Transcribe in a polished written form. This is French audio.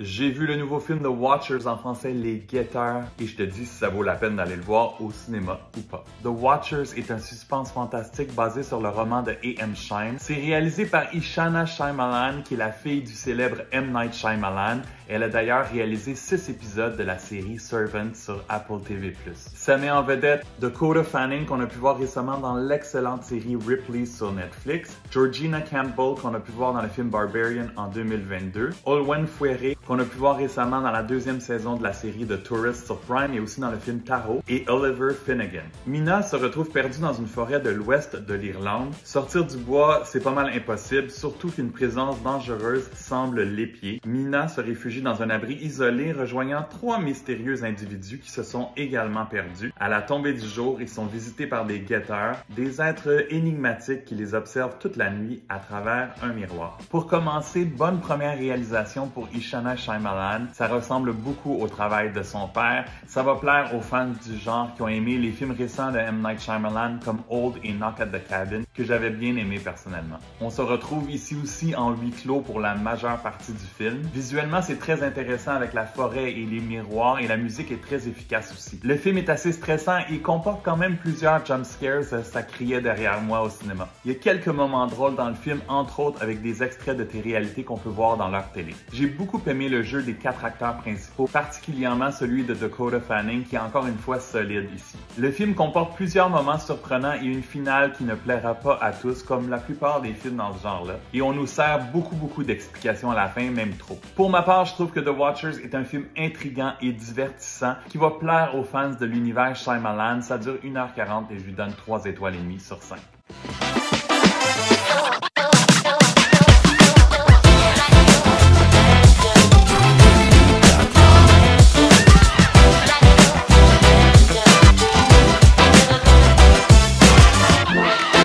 J'ai vu le nouveau film The Watchers, en français Les Guetteurs, et je te dis si ça vaut la peine d'aller le voir au cinéma ou pas. The Watchers est un suspense fantastique basé sur le roman de A.M. Shyam. C'est réalisé par Ishana Shyamalan, qui est la fille du célèbre M. Night Shyamalan. Elle a d'ailleurs réalisé 6 épisodes de la série Servant sur Apple TV+. Ça met en vedette Dakota Fanning, qu'on a pu voir récemment dans l'excellente série Ripley sur Netflix, Georgina Campbell, qu'on a pu voir dans le film Barbarian en 2022, Olwen Fouéré, qu'on a pu voir récemment dans la 2e saison de la série The Tourist sur Prime et aussi dans le film Tahoe, et Oliver Finnegan. Mina se retrouve perdue dans une forêt de l'ouest de l'Irlande. Sortir du bois, c'est pas mal impossible, surtout qu'une présence dangereuse semble l'épier. Mina se réfugie dans un abri isolé, rejoignant 3 mystérieux individus qui se sont également perdus. À la tombée du jour, ils sont visités par des guetteurs, des êtres énigmatiques qui les observent toute la nuit à travers un miroir. Pour commencer, bonne première réalisation pour Ishana Shyamalan. Ça ressemble beaucoup au travail de son père. Ça va plaire aux fans du genre qui ont aimé les films récents de M. Night Shyamalan comme Old et Knock at the Cabin, que j'avais bien aimé personnellement. On se retrouve ici aussi en huis clos pour la majeure partie du film. Visuellement, c'est très intéressant avec la forêt et les miroirs, et la musique est très efficace aussi. Le film est assez stressant et comporte quand même plusieurs jump scares, ça criait derrière moi au cinéma. Il y a quelques moments drôles dans le film, entre autres avec des extraits de télé-réalité qu'on peut voir dans leur télé. J'ai beaucoup aimé le jeu des 4 acteurs principaux, particulièrement celui de Dakota Fanning, qui est encore une fois solide ici. Le film comporte plusieurs moments surprenants et une finale qui ne plaira pas à tous, comme la plupart des films dans ce genre-là, et on nous sert beaucoup d'explications à la fin, même trop. Pour ma part, je trouve que The Watchers est un film intriguant et divertissant qui va plaire aux fans de l'univers Shyamalan. Ça dure 1h40 et je lui donne 3 étoiles et demie sur 5.